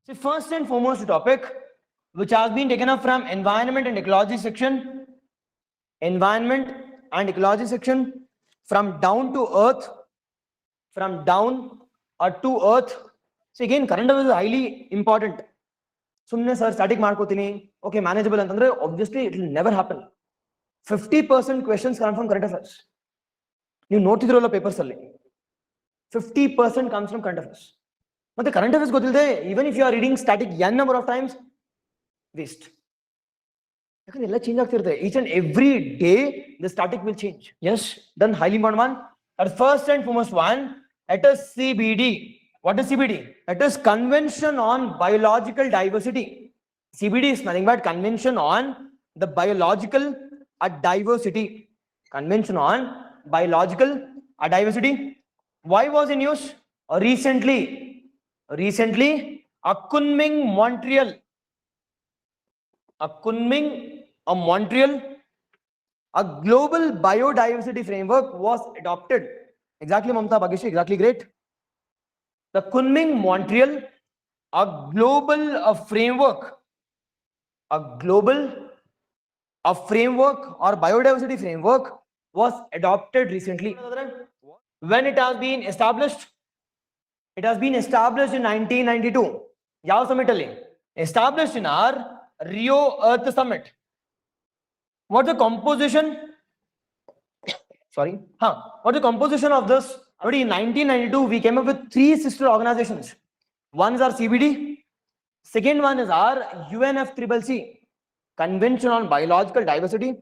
So first and foremost topic which has been taken up from environment and ecology section, from down to earth, from down to earth. So again, current affairs is highly important. Sumne sir static markotini, okay, manageable antandre, obviously it will never happen. 50% questions come from current affairs. You notice the papers alli. 50% comes from current affairs. But the current affairs gothilde, even if you are reading static n number of times, waste. Each and every day the static will change. Yes, then highly important one. At first and foremost one, it is CBD. What is CBD? It is Convention on Biological Diversity. CBD is nothing but Convention on the Biological Diversity. Convention on Biological Diversity. Why was in use? Recently, Kunming, Montreal, a global biodiversity framework was adopted. Exactly, Mamta Bhagesh, exactly great. The Kunming, Montreal, a global framework or biodiversity framework was adopted recently. When it has been established? It has been established in 1992. Yav summit alli? Established in our Rio Earth Summit. What's the composition? What's the composition of this? Already in 1992, we came up with 3 sister organizations. One is our CBD. Second one is our UNFCCC, Convention on Biological Diversity.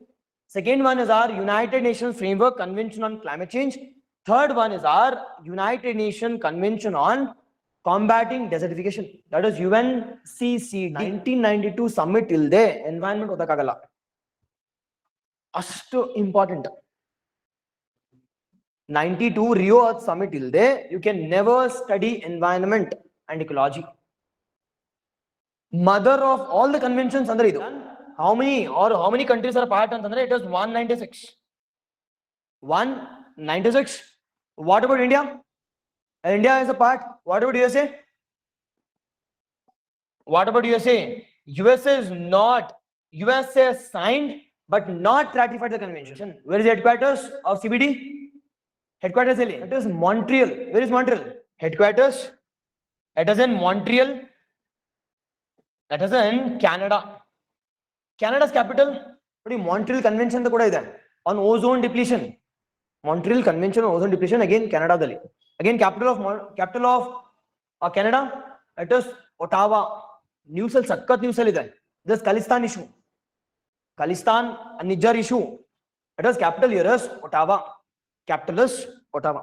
Second one is our United Nations Framework Convention on Climate Change. Third one is our United Nations Convention on Combating Desertification. That is UNCCD. 1992 summit till the environment odakagala. Astu important. 92 Rio Earth Summit till there, you can never study environment and ecology. Mother of all the conventions under idu. How many countries are part under it? Is 196. 196. What about India? India is a part. What about USA? What about USA? USA is not. USA signed but not ratified the convention. Where is the headquarters of CBD? Headquarters is it is Montreal. Where is Montreal? Headquarters. It is in Montreal. That is in Canada. Canada's capital. Montreal Convention on ozone depletion. Montreal Convention on ozone depletion again Canada dali. Again capital of Canada. It is Ottawa. News sakkat news ide. This Khalistan issue. Khalistan and Niger issue. It is capital here is Ottawa. Capital is Ottawa.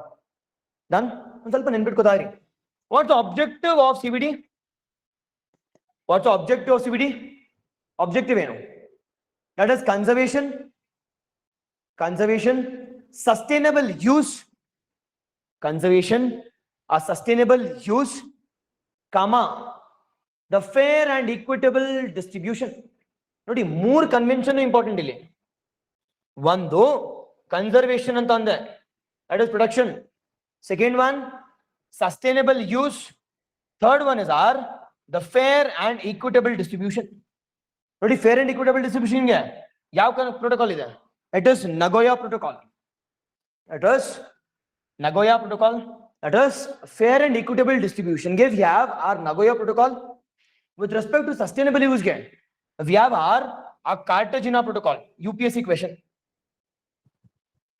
Done? What's the objective of CBD? What's the objective of CBD? Objective that is conservation, sustainable use, comma, the fair and equitable distribution. Nodi, more convention important ಇಲ್ಲಿ. ಒಂದು conservation ಅಂತ ಅಂದೆ, that is production. Second one, sustainable use. Third one is the fair and equitable distribution. Nodi, fair and equitable distribution ಗೆ ಯಾವ protocol ಇದೆ? It is Nagoya Protocol. It is Nagoya Protocol. That is fair and equitable distribution. We have our Nagoya Protocol. With respect to sustainable use, we have our Cartagena Protocol. UPSC question.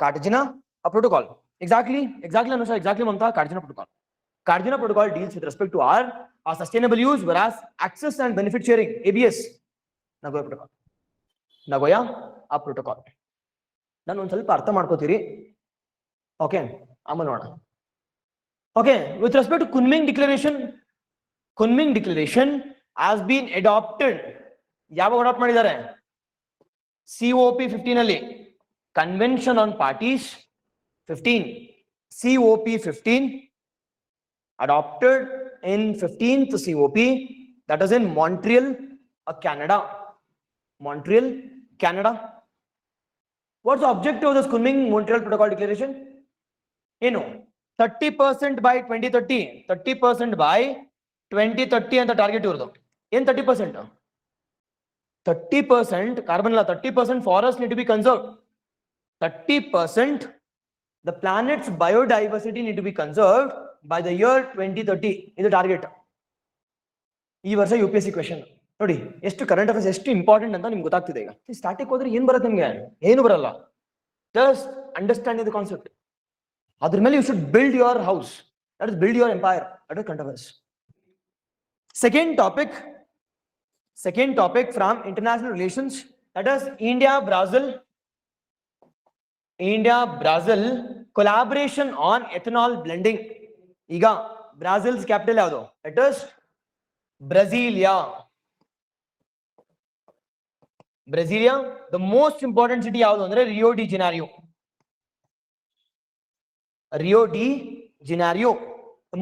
Cartagena Protocol. Exactly, Anusha, exactly, Mamta. Cartagena Protocol. Cartagena Protocol deals with respect to our sustainable use, whereas access and benefit sharing, ABS, Nagoya Protocol. Nagoya Protocol. Then one ಸ್ವಲ್ಪ ಅರ್ಥ ಮಾಡ್ಕೋತೀರಿ. Okay, ಆಮೇಲೆ ನೋಡೋಣ. Okay, with respect to Kunming Declaration has been adopted. ಯಾವಾಗ adapt ಮಾಡಿದ್ದಾರೆ? COP 15 ಅಲ್ಲಿ. Convention on Parties 15. COP 15 adopted in 15th COP, that is in Montreal, Canada. Montreal, Canada. What's the objective of this Kunming Montreal Protocol Declaration? 30% by 2030. 30% by 2030 ಅಂತ target ಇವ್ರದು. ಏನ್ 30%? 30% carbon la, 30% forests need to be conserved. 30% the planet's biodiversity need to be conserved by the year 2030 is the target. ಈ ವರ್ಷ UPSC question ನೋಡಿ, ಎಷ್ಟು current affairs ಎಷ್ಟು important ಅಂತ ನಿಮ್ಗೆ ಗೊತ್ತಾಗ್ತಿದೆ. ಈಗ ಸ್ಟಾರ್ಟಿಂಗ್ ಹೋದ್ರೆ ಏನ್ ಬರುತ್ತೆ ನಿಮ್ಗೆ? ಏನು ಬರಲ್ಲ. Just understanding the concept. ಅದ್ರ ಮೇಲೆ you should build your house, that is build your empire. That is current affairs. Second topic from international relations, that is India-Brazil collaboration on ethanol blending. ಈಗ Brazil's capital ಯಾವುದು? It is Brasilia. The most important city ಯಾವುದು ಅಂದ್ರೆ Rio de Janeiro.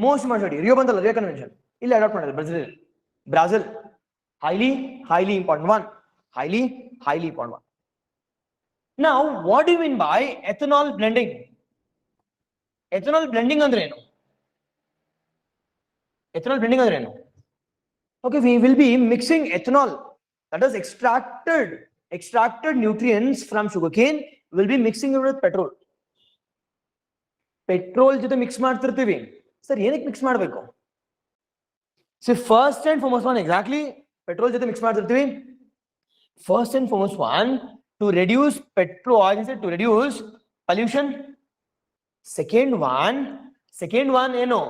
Most important city Rio ಬಂತಲ್ಲ, Rio convention ಇಲ್ಲಿ adopt ಮಾಡಿದ್ರು Brazil. highly important one. Highly important one. Now, what do you mean by ethanol blending? Ethanol blending andre enu? Okay, we will be mixing ethanol, that is extracted nutrients from sugarcane, will be mixing it with petrol. Petrol jothe mix ಮಾಡ್ತಿರ್ತೀವಿ. Sir ಏನಕ್ಕೆ mix ಮಾಡಬೇಕು? So first and foremost one, exactly petrol jothe mix ಮಾಡ್ತಿರ್ತೀವಿ. First and foremost one, to reduce to reduce pollution. Second one ಏನು?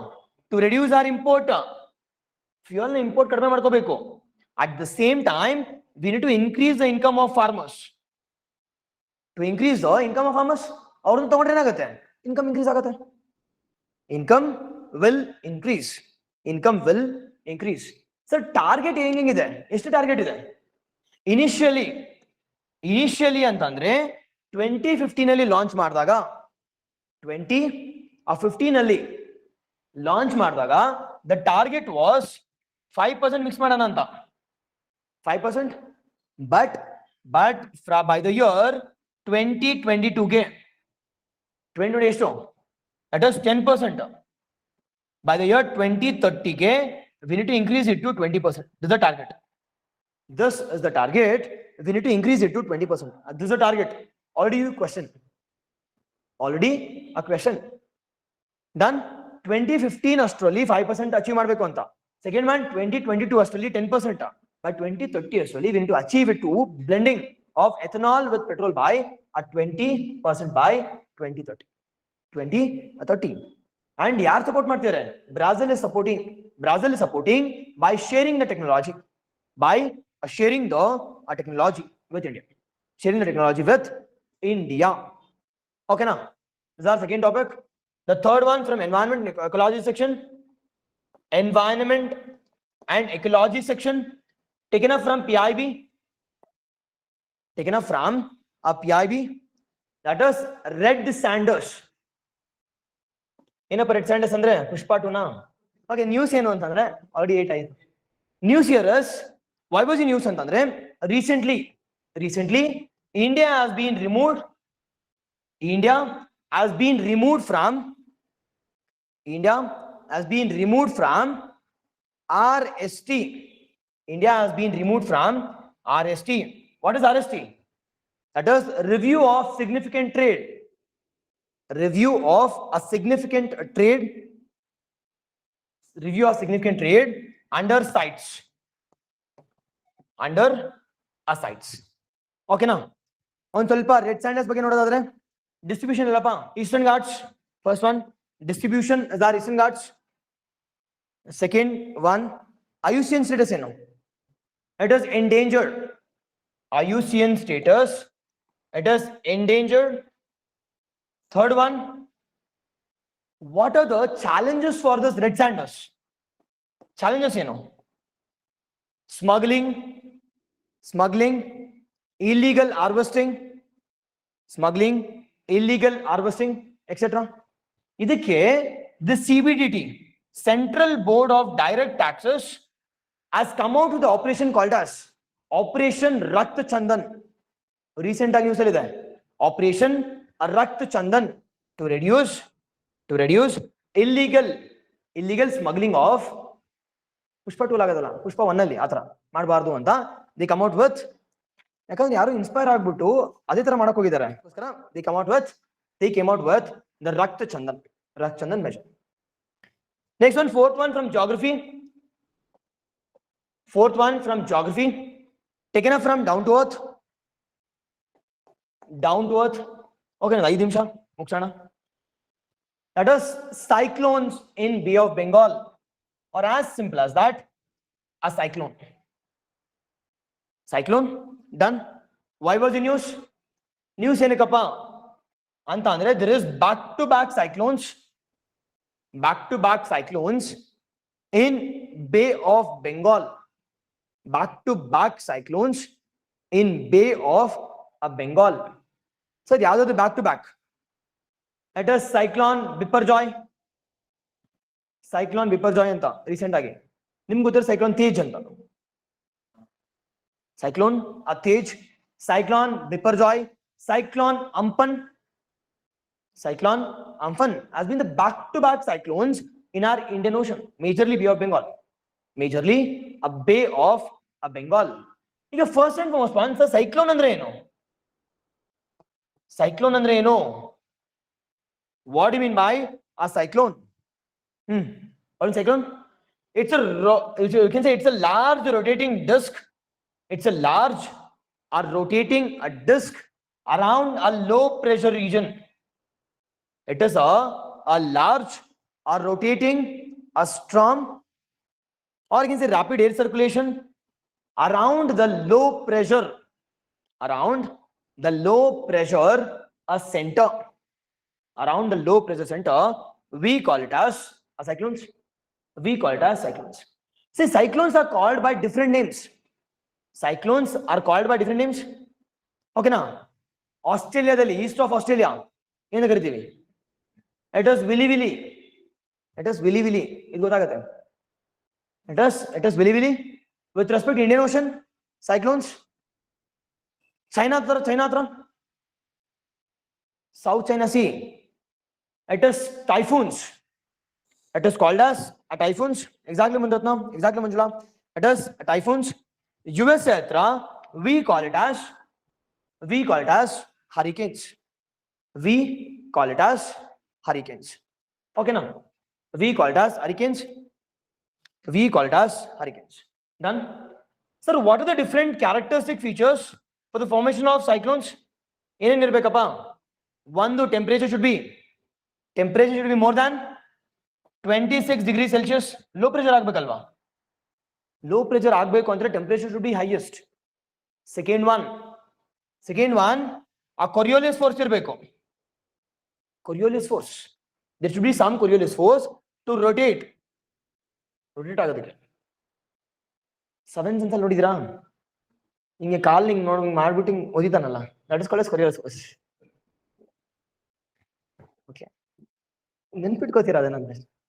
To reduce our import. Fuel import ಕಡಿಮೆ ಮಾಡ್ಕೋಬೇಕು. At the same time, we need to increase the income of farmers. To increase the income of farmers, ಅವ್ರನ್ನ ತಗೊಂಡ್ರೆ ಏನಾಗುತ್ತೆ? Income increase ಆಗುತ್ತೆ. Income will increase. Sir target ಹೆಂಗಿದೆ? ಎಷ್ಟು target ಇದೆ? Initially ಅಂತಂದ್ರೆ 2015 ಅಲ್ಲಿ ಲಾಂಚ್ ಮಾಡಿದಾಗ 2015 ಅಲ್ಲಿ ಲಾಂಚ್ ಮಾಡಿದಾಗ ದ ಟಾರ್ಗೆಟ್ ವಾಸ್ 5% ಮಿಕ್ಸ್ ಮಾಡೋಣ ಅಂತ. 5%, ಬಟ್ ಬೈ ದ ಇಯರ್ 2022ಗೆ 2020 ಎಷ್ಟು? That is 10%. By the year 2030ಗೆ we need to increase it to 20%. This is the target. We need to increase it to 20%. This is the target. Already a question. Done. 2015 ಅಷ್ಟರಲ್ಲಿ 5% achieve ಮಾಡಬೇಕು ಅಂತ. Second one 2022 ಅಷ್ಟರಲ್ಲಿ 10%. By 2030 ಅಷ್ಟರಲ್ಲಿ we need to achieve it to blending of ethanol with petrol by at 20% by 2030. And ಯಾರು support ಮಾಡ್ತಿದ್ದಾರೆ? Brazil is supporting by sharing the technology, with India. Okay now, this is our second topic. The third one from environment and ecology section, environment and ecology section, taken up from PIB, that is Red Sanders. ಏನಪ್ಪ red sanders ಅಂದ್ರೆ ಪುಷ್ಪ 2 ನಾ? Okay, news ಏನು ಅಂತಂದ್ರೆ already 8 ಆಯ್ತು. News here's why was ಈ news ಅಂತಂದ್ರೆ recently India has been removed from RST. India has been removed from RST. What is RST? That is review of significant trade. Review of significant trade under sites. Okay now, on ಸ್ವಲ್ಪ red sanders ಬಗ್ಗೆ ನೋಡೋದಾದ್ರೆ distribution ಇಲ್ಲಪ್ಪ. Eastern Ghats first one, distribution is are Eastern Ghats. Second one, IUCN status ಏನು? It is endangered. IUCN status, it is endangered. Third one, what are the challenges for this red sanders? Challenges, smuggling, illegal harvesting, etc. ಇದಕ್ಕೆ the CBDT, Central Board of Direct Taxes, has come out with the operation called as Operation Rat Chandan. Recent news ಅಲ್ಲಿ ಇದೆ, Operation Rat Chandan, to reduce illegal smuggling of ಪುಷ್ಪ 2 ಆಗೋದಲ್ಲ, ಪುಷ್ಪ 1 ಅಲ್ಲಿ ಆತರ ಮಾಡಬಾರ್ದು ಅಂತ the come out with, ಯಾಕಂದ್ರೆ ಯಾರು inspire ಆಗ್ಬಿಟ್ಟು ಅದೇ ತರ ಮಾಡಕ್ ಹೋಗಿದ್ದಾರೆ. They come out with, they came out with the rakta chandan measure. Next one, fourth one from geography. Fourth one from geography, taken up from down to earth. Okay, 5 ನಿಮಿಷ ಮುಗಿಸೋಣ. That is cyclones in Bay of Bengal, or as simple as that, a cyclone. Done. Why was the news ಏನಕ್ಕಪ್ಪ ಅಂತ ಅಂದ್ರೆ there is back to back cyclones in Bay of Bengal. Back to back cyclones in Bay of Bengal. So ಯಾವ್ದು back to back? It is cyclone Biparjoy ಅಂತ recent ಆಗಿ ನಿಮ್ಗೆ ಗೊತ್ತಿರೋ cyclone Tej ಅಂತ, cyclone Tej, cyclone Biparjoy, cyclone Amphan has been the back-to-back cyclones in our Indian Ocean, majorly Bay of Bengal. Majorly a Bay of Bengal. ಈಗ first and foremost one, sir cyclone ಅಂದ್ರೆ ಏನು? What do you mean by a cyclone? What is cyclone? It's you can say it's a large rotating disk. It's a large or rotating a disk around a low pressure region. It is a large or rotating a storm, or you can say rapid air circulation around the low pressure center. Around the low pressure center, we call it as cyclones. See, cyclones are called by different names. Okay na? ಆಸ್ಟ್ರೇಲಿಯಾದಲ್ಲಿ, East of Australia ಏನು ಕರಿತೀವಿ? It is willy willy. ಇದು ಗೊತ್ತಾಗುತ್ತೆ. It is willy willy. With respect to Indian Ocean, cyclones. China ಹತ್ರ South China Sea. It is typhoons. It is called as a typhoons. Exactly Mandatna. Exactly Manjula. It is a typhoons. USA hatra we call it as hurricanes. Okay now. We call it as hurricanes. Done. Sir, what are the different characteristic features for the formation of cyclones? ಏನೇನು ಇರಬೇಕಪ್ಪ? ಒಂದು, temperature should be more than 26 degrees Celsius. Low pressure ಆಗ್ಬೇಕಲ್ವಾ? Low pressure ಆಗಬೇಕು ಅಂದ್ರೆ temperature should be highest. Second one, a Coriolis force ಇರಬೇಕು. There should be some Coriolis force to rotate ಆಗೋದಕ್ಕೆ. 7 ಅಂತ ನೋಡಿದ್ರಾ? ಹಿಂಗೆ ಕಾಲ್ ಹಿಂಗ್ ಮಾಡ್ಬಿಟ್ಟು ಹಿಂಗ್ ಓದಿತಾನಲ್ಲ, that is called as Coriolis force. Okay, ನೆನ್ಪಿಟ್ಕೋತೀರಾ ಅದನ್ನ?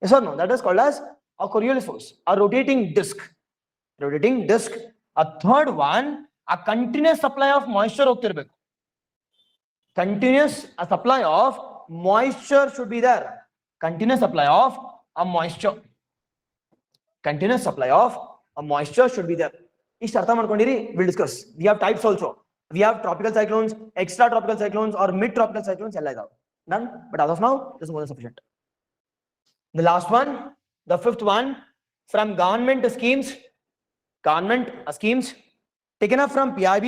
Yes or no? That is called as a Coriolis force, a rotating disk. A third one, a continuous supply of moisture ಹೋಗ್ತಿರ್ಬೇಕು. A supply of moisture should be there. Continuous supply of a moisture should be there. ಇಷ್ಟು ಅರ್ಥ ಮಾಡ್ಕೊಂಡಿರಿ. We'll discuss. We have types also. We have tropical cyclones, extra tropical cyclones, or mid tropical cyclones. ಎಲ್ಲ ಇದಾವೆ. Done. But as of now, this is more than sufficient. The last one, the fifth one, from government schemes, taken up from PIB,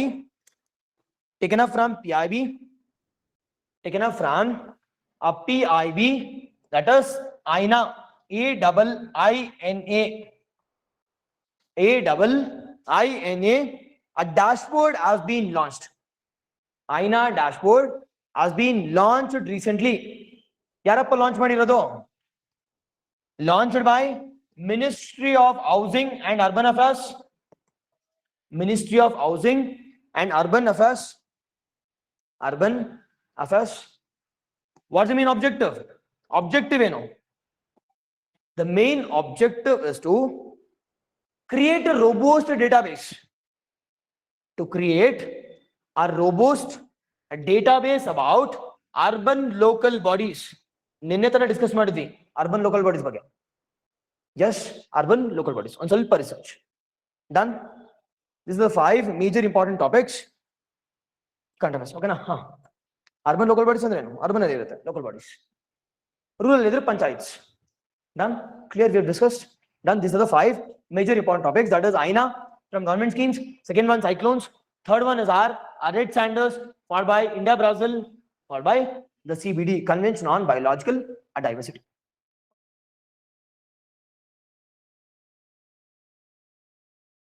a PIB, that is AINA, AINA, a dashboard has been launched. AINA dashboard has been launched recently. ಯಾರಪ್ಪ launch ಮಾಡಿರೋದು? Launched by Ministry of Housing and Urban Affairs. What's the main objective? The main objective is to create a robust database. About urban local bodies. ನಿನ್ನೆ ತರ discuss ಮಾಡಿದ್ವಿ urban local bodies ಬಗ್ಗೆ. Yes, urban local bodies on ಸ್ವಲ್ಪ research. Done. These are the 5 major important topics. Current okay na? Urban local bodies ಅಂದ್ರೆ ಏನು? Urban ಅಲ್ಲಿ ಇರುತ್ತೆ local bodies. Rural ಇದ್ರೆ panchayats. Done. Clear? We have discussed. Done. These are the 5 major important topics. That is INA from government schemes. Second one, cyclones. Third one is our red sanders, followed by India, Brazil, followed by the CBD, Convention on Biological Diversity.